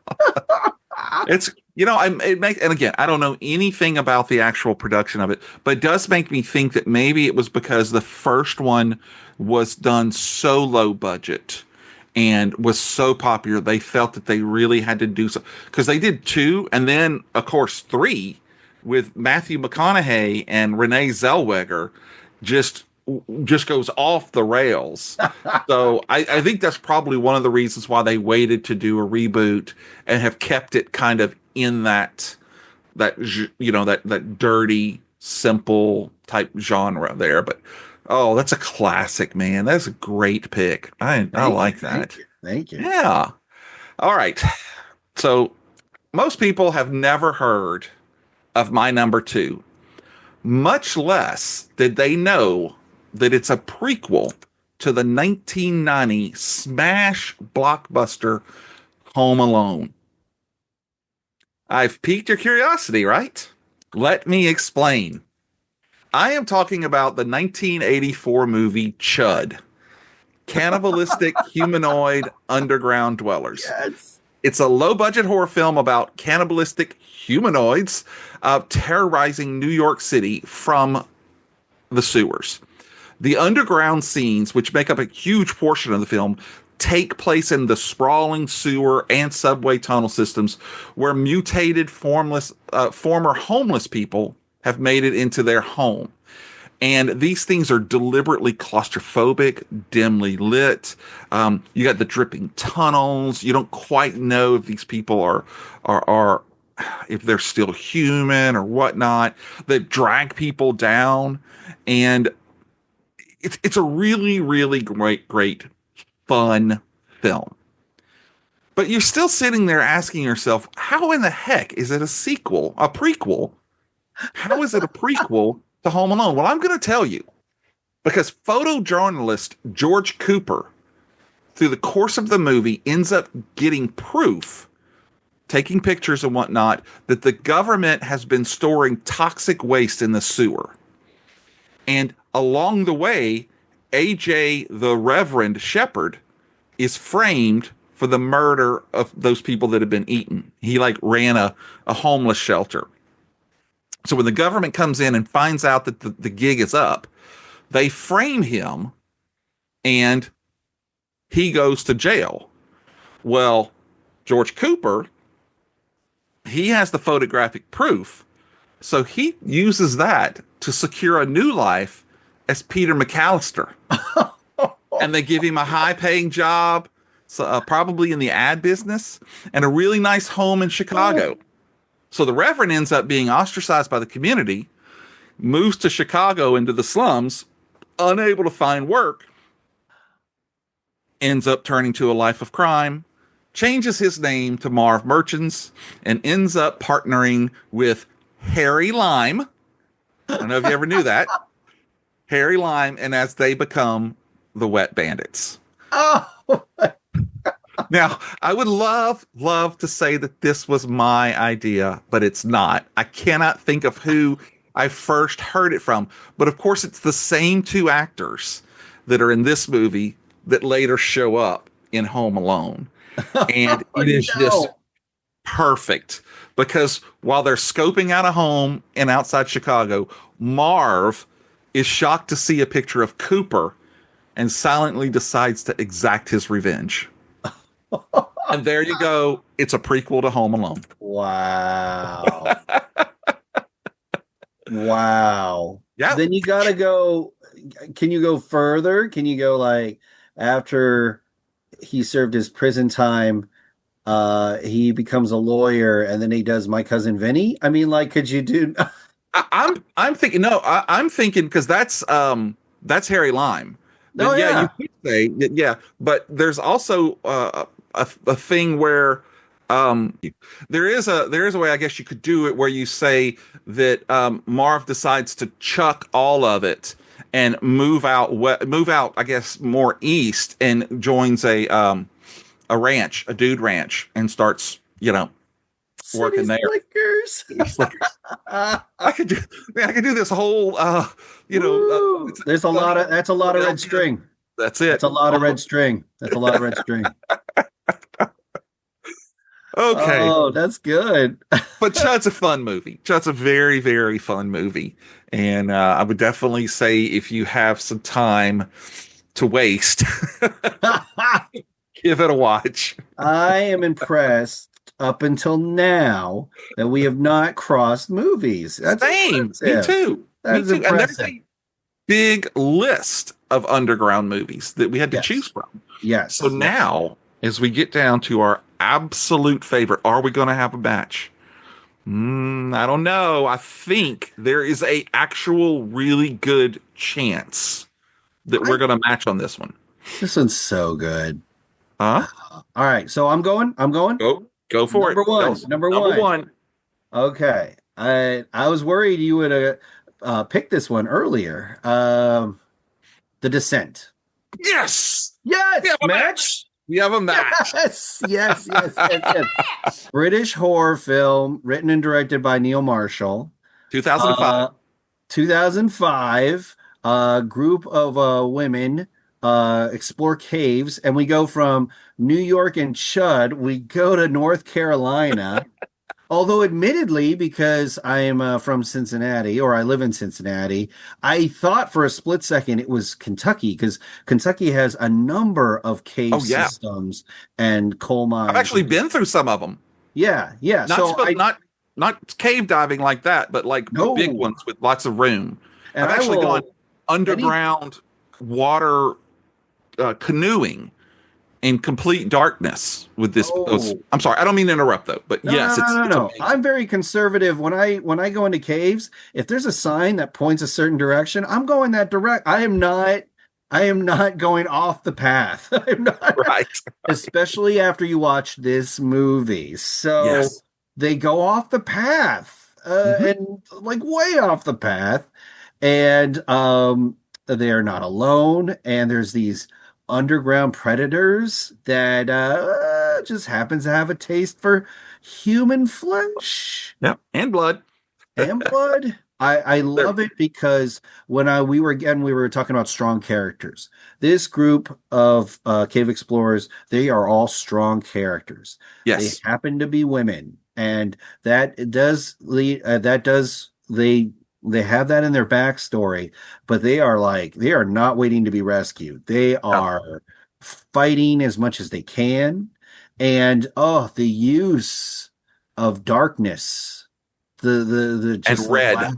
It's it makes, and again, I don't know anything about the actual production of it, but it does make me think that maybe it was because the first one was done so low budget and was so popular, they felt that they really had to do so, because they did two and then of course three with Matthew McConaughey and Renee Zellweger just just goes off the rails. So I think that's probably one of the reasons why they waited to do a reboot and have kept it kind of in that dirty, simple type genre there. But oh, that's a classic, man. That's a great pick. I Thank you, like thank that. you, thank you. Yeah. All right. So most people have never heard of my number two, much less did they know that it's a prequel to the 1990 smash blockbuster Home Alone. I've piqued your curiosity, right? Let me explain. I am talking about the 1984 movie CHUD, Cannibalistic Humanoid Underground Dwellers. Yes. It's a low budget horror film about cannibalistic humanoids terrorizing New York City from the sewers. The underground scenes, which make up a huge portion of the film, take place in the sprawling sewer and subway tunnel systems where mutated, former homeless people have made it into their home. And these things are deliberately claustrophobic, dimly lit. You got the dripping tunnels. You don't quite know if these people are if they're still human or whatnot. They drag people down, and it's a really, really great fun film. But you're still sitting there asking yourself, how in the heck is it a sequel, a prequel? How is it a prequel to Home Alone? Well, I'm going to tell you, because photojournalist George Cooper, through the course of the movie, ends up getting proof, taking pictures and whatnot, that the government has been storing toxic waste in the sewer. And along the way, AJ, the Reverend Shepherd, is framed for the murder of those people that have been eaten. He like ran a homeless shelter. So when the government comes in and finds out that the gig is up, they frame him and he goes to jail. Well, George Cooper, he has the photographic proof. So he uses that to secure a new life as Peter McAllister. And they give him a high paying job, so, probably in the ad business, and a really nice home in Chicago. So the Reverend ends up being ostracized by the community, moves to Chicago into the slums, unable to find work, ends up turning to a life of crime, changes his name to Marv Merchants, and ends up partnering with Harry Lime. I don't know if you ever knew that. Harry Lime, and as they become the Wet Bandits. Oh, Now, I would love to say that this was my idea, but it's not. I cannot think of who I first heard it from. But of course, it's the same two actors that are in this movie that later show up in Home Alone. And it is just no. perfect because while they're scoping out a home in outside Chicago, Marv is shocked to see a picture of Cooper and silently decides to exact his revenge. And there you go. It's a prequel to Home Alone. Wow. Wow. Yeah. Then you gotta go. Can you go further? Can you go like after he served his prison time, he becomes a lawyer and then he does My Cousin Vinny? I mean, like, could you do I'm thinking no, I'm thinking because that's Harry Lime. Oh Yeah, you yeah. could say yeah, but there's also a thing where there is a way I guess you could do it where you say that Marv decides to chuck all of it and move out I guess more east and joins a ranch, a dude ranch, and starts City working there. Slickers. I could do, man, I could do this whole, There's a lot of that's a lot of red string. That's it. That's a lot of red string. That's a lot of red string. Okay, Oh, that's good. but Chud's a fun movie. Chud's a very, very fun movie, and I would definitely say if you have some time to waste, give it a watch. I am impressed up until now that we have not crossed movies. That's Same, impressive. me too. That's me too. And there's impressive. a big list of underground movies that we had to Yes. choose from. Yes. So now, as we get down to our absolute favorite, are we going to have a match? I don't know. I think there is a actual really good chance that we're going to match on this one. This one's so good. Huh? All right, so I'm going. Go for Number it. one. Number one. one. Okay. I was worried you would pick this one earlier. The Descent. Yes. Yes, We have a match. We have a match. Yes. British horror film written and directed by Neil Marshall. 2005. 2005. Group of women explore caves, and we go from New York and CHUD. We go to North Carolina. Although, admittedly, because I am from Cincinnati, or I live in Cincinnati, I thought for a split second it was Kentucky, because Kentucky has a number of cave systems and coal mines. I've actually been through some of them. Yeah. Not cave diving like that, but like big ones with lots of room. And I've actually gone underground water canoeing in complete darkness with this. I'm sorry, I don't mean to interrupt though, but yes, no. I'm very conservative. When I go into caves, if there's a sign that points a certain direction, I'm going that direct. I am not going off the path. I'm not, right. Especially after you watch this movie. So they go off the path, and like way off the path, and they are not alone. And there's these underground predators that just happens to have a taste for human flesh. Yep, and blood. I love it because when we were talking about strong characters. This group of cave explorers, they are all strong characters. Yes, they happen to be women, and they have that in their backstory, but they are not waiting to be rescued. They are fighting as much as they can. And the use of darkness, the just and red.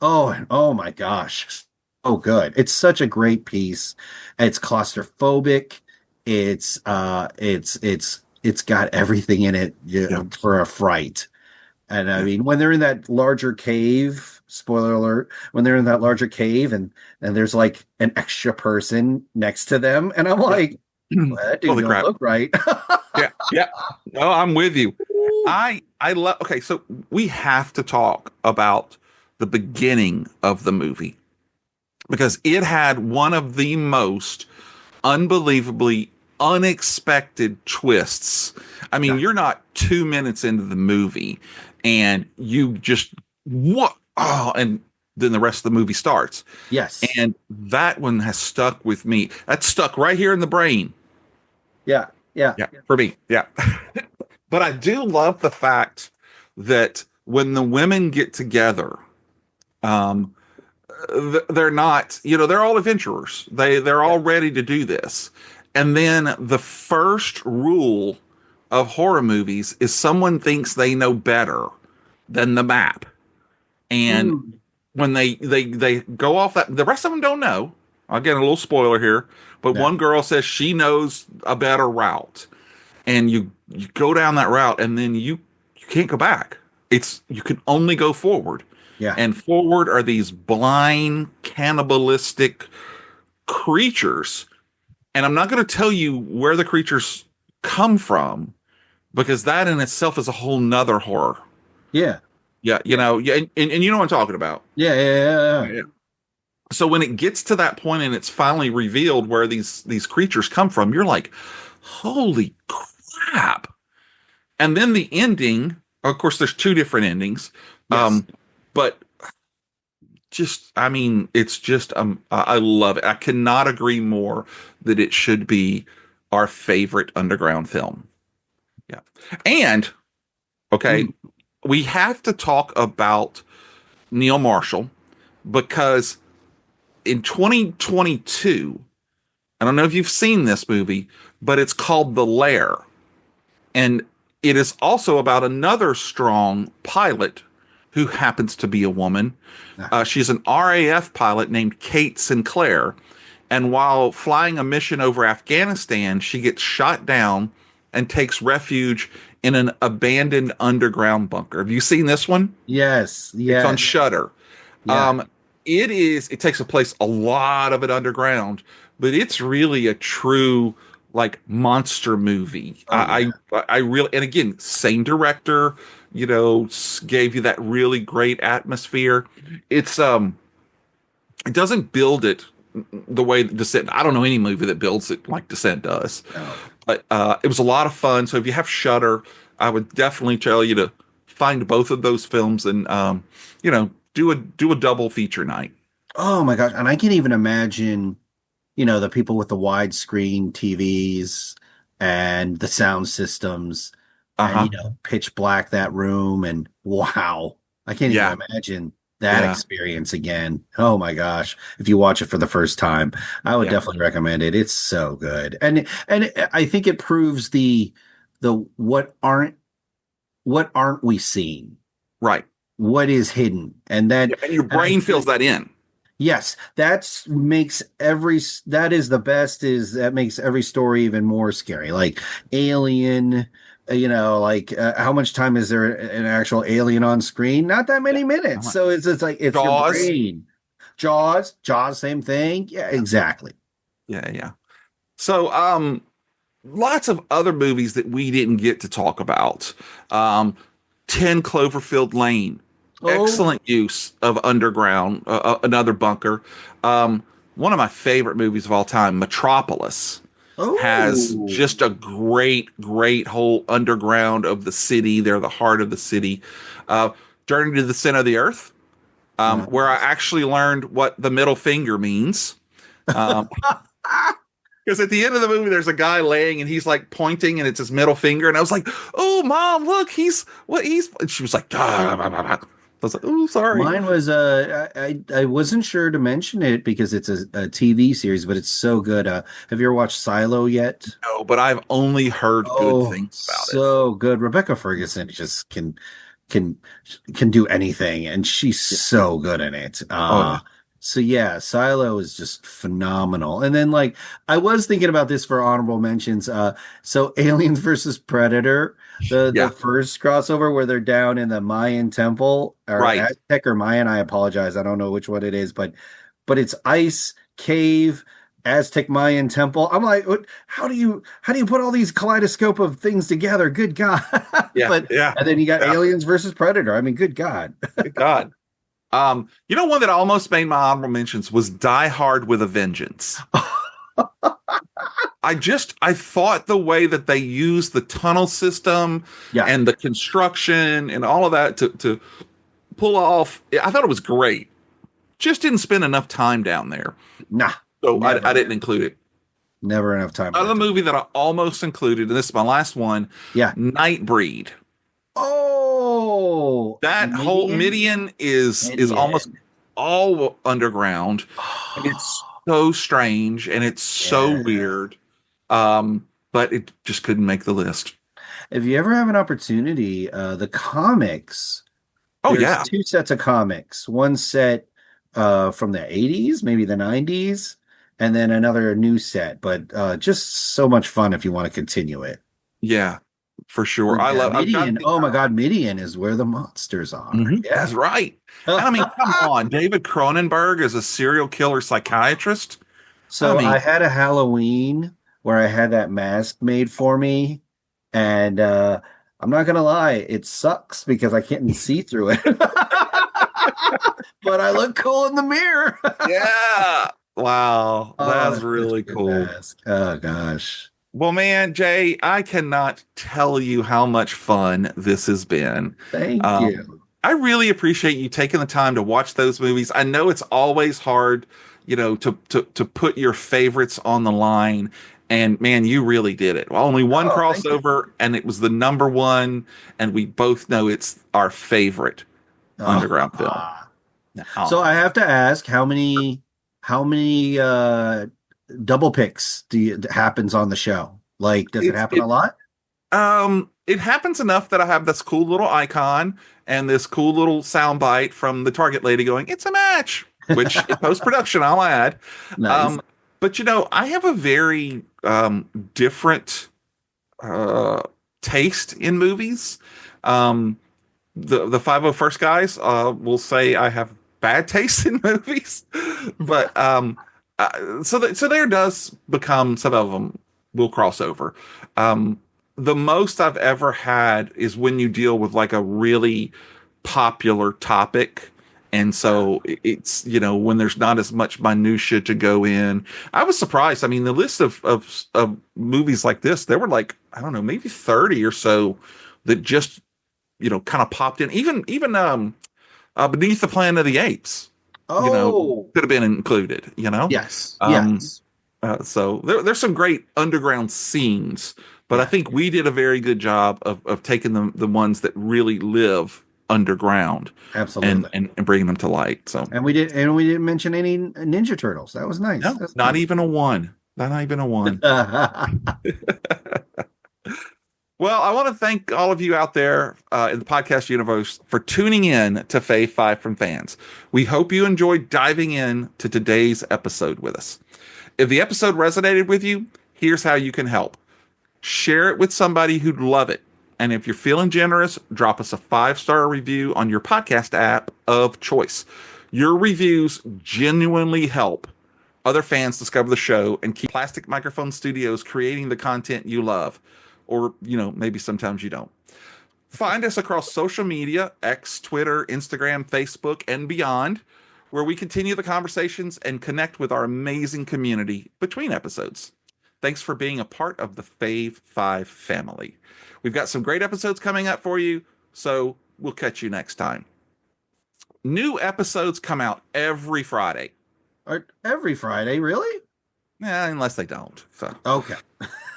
Oh my gosh. Oh good. It's such a great piece. It's claustrophobic. It's got everything in it for a fright. And I mean, when they're in that larger cave, spoiler alert, when they're in that larger cave and there's like an extra person next to them, and I'm like, well, that dude don't look right. Yeah. No, I'm with you. I love. Okay, so we have to talk about the beginning of the movie because it had one of the most unbelievably unexpected twists. I mean, you're not 2 minutes into the movie and you just what? Oh, and then the rest of the movie starts. Yes, and that one has stuck with me. That's stuck right here in the brain. Yeah, for me. Yeah. But I do love the fact that when the women get together, um, they're not, they're all adventurers. They're Yeah. all ready to do this. And then the first rule of horror movies is someone thinks they know better than the map. And Mm. when they go off that, the rest of them don't know. Again, a little spoiler here, but Yeah. one girl says she knows a better route, and you go down that route, and then you can't go back. It's you can only go forward, Yeah. and forward are these blind cannibalistic creatures. And I'm not going to tell you where the creatures come from because that in itself is a whole nother horror. Yeah. Yeah, yeah, and you know what I'm talking about. Yeah. Yeah. Yeah. Yeah. So when it gets to that point and it's finally revealed where these creatures come from, you're like, holy crap. And then the ending, of course, there's two different endings. Yes. But just, I mean, it's just, I love it. I cannot agree more that it should be our favorite underground film. Yeah. And, okay, Mm. we have to talk about Neil Marshall because in 2022, I don't know if you've seen this movie, but it's called The Lair. And it is also about another strong pilot who happens to be a woman. Ah. She's an RAF pilot named Kate Sinclair. And while flying a mission over Afghanistan, she gets shot down and takes refuge in an abandoned underground bunker. Have you seen this one? Yes. It's on Yes. Shudder. Yeah. Um, it takes a place a lot of it underground, but it's really a true like monster movie. Oh yeah. I really, and again, same director, gave you that really great atmosphere. It's it doesn't build it the way Descent. I don't know any movie that builds it like Descent does, Oh. but it was a lot of fun. So if you have Shudder, I would definitely tell you to find both of those films and do a double feature night. Oh my gosh. And I can even imagine, the people with the widescreen TVs and the sound systems Uh and, huh. pitch black that room. And wow, I can't even Yeah. imagine that Yeah. experience again. Oh my gosh. If you watch it for the first time, I would Yeah. definitely recommend it. It's so good. And I think it proves the what aren't we seeing? Right. What is hidden? And Yeah. And your I brain fills think that in. yes, that is the best is that makes every story even more scary. Like Alien, how much time is there an actual alien on screen? Not that Yeah. many minutes. Uh-huh. So it's like it's your Jaws. brain. Jaws, same thing. Yeah, Yeah. exactly. Yeah. Yeah. So, lots of other movies that we didn't get to talk about. Um, 10 Cloverfield Lane. Oh, Excellent use of underground, another bunker. Um, One of my favorite movies of all time, Metropolis, has oh, just a great, great whole underground of the city. They're the heart of the city. Uh, Journey to the Center of the Earth, no. where I actually learned what the middle finger means. Um, because at the end of the movie, there's a guy laying and he's like pointing and it's his middle finger. And I was like, oh, mom, look, and she was like, "Ah, blah, blah, blah." I was like, oh, sorry. Mine was I wasn't sure to mention it because it's a TV series, but it's so good. Have you ever watched Silo yet? No, but I've only heard good Oh, things about it. so good. Rebecca Ferguson just can can do anything, and she's Yeah. so good in it. Oh, yeah. So yeah, Silo is just phenomenal. And then like I was thinking about this for honorable mentions. So Aliens versus Predator, the Yeah. first crossover where they're down in the Mayan temple or Right. Aztec or Mayan. I apologize, I don't know which one it is, but it's ice cave. Aztec Mayan temple. I'm like, how do you put all these kaleidoscope of things together? Good God. Yeah. But Yeah. and then you got Yeah. Aliens versus Predator. I mean, good God. Good God. One that almost made my honorable mentions was Die Hard with a Vengeance. I thought the way that they used the tunnel system Yeah. and the construction and all of that to pull off, I thought it was great. Just didn't spend enough time down there. Nah, So I never. didn't include it. Never enough time Another worth it. movie that I almost included, and this is my last one, Yeah. Nightbreed. Oh, That whole Midian? Midian is almost Midian. all underground, and it's so strange and it's so Yeah. weird. But it just couldn't make the list. If you ever have an opportunity, the comics, Oh there's yeah, two sets of comics. One set from the 80s, maybe the 90s, and then another new set. But just so much fun if you want to continue it. yeah, for sure. But yeah, I've got Midian. the Oh my God, Midian is where the monsters are. That's Yeah. right. And I mean, come on, David Cronenberg is a serial killer psychiatrist. I So I mean, had a Halloween where I had that mask made for me, and I'm not gonna lie, it sucks because I can't see through it. But I look cool in the mirror. yeah. Wow, Oh, that's it's such a really good cool. mask. Oh gosh. Well, man, Jay, I cannot tell you how much fun this has been. Thank Um, you. I really appreciate you taking the time to watch those movies. I know it's always hard, to put your favorites on the line. And man, you really did it. Well, only one Oh, thank you. crossover, and it was the number one, and we both know it's our favorite underground film. Ah. So I Oh, have to ask, how many double picks happens on the show? Like, does it it's happen a it lot? it happens enough that I have this cool little icon and this cool little sound bite from the Target lady going, "It's a match," which in post production I'll add. Nice. Um, but I have a very different uh, taste in movies. Um, the 501st guys will say I have bad taste in movies, but so there does become some of them will cross over. Um, the most I've ever had is when you deal with like a really popular topic. And so it's, when there's not as much minutia to go in. I was surprised. I mean, the list of movies like this, there were like, I don't know, maybe 30 or so that just, kind of popped in. Even Beneath the Planet of the Apes, you know, Oh, could have been included, you know? yes, Um, yes, so there's some great underground scenes, but I yeah, think we did a very good job of taking the ones that really live underground and, absolutely. and bringing them to light. So And we didn't mention any Ninja Turtles. That was nice. no, That's not nice. even a one. Not even a one. Well, I want to thank all of you out there in the podcast universe for tuning in to Fave 5 from Fans. We hope you enjoyed diving in to today's episode with us. If the episode resonated with you, here's how you can help. Share it with somebody who'd love it. And if you're feeling generous, drop us a 5-star review on your podcast app of choice. Your reviews genuinely help other fans discover the show and keep Plastic Microphone Studios creating the content you love. Or, maybe sometimes you don't. Find us across social media, X, Twitter, Instagram, Facebook, and beyond, where we continue the conversations and connect with our amazing community between episodes. Thanks for being a part of the Fave 5 family. We've got some great episodes coming up for you, so we'll catch you next time. New episodes come out every Friday. Every Friday, really? Unless they don't. Okay.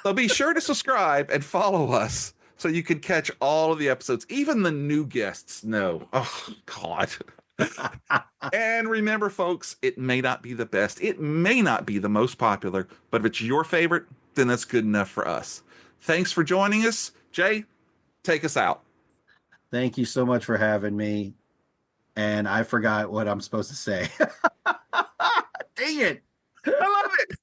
So be sure to subscribe and follow us so you can catch all of the episodes, even the new guests know. Oh, God. And remember, folks, it may not be the best. It may not be the most popular, but if it's your favorite, then that's good enough for us. Thanks for joining us. Jay, take us out. Thank you so much for having me. And I forgot what I'm supposed to say. Dang it. I love it.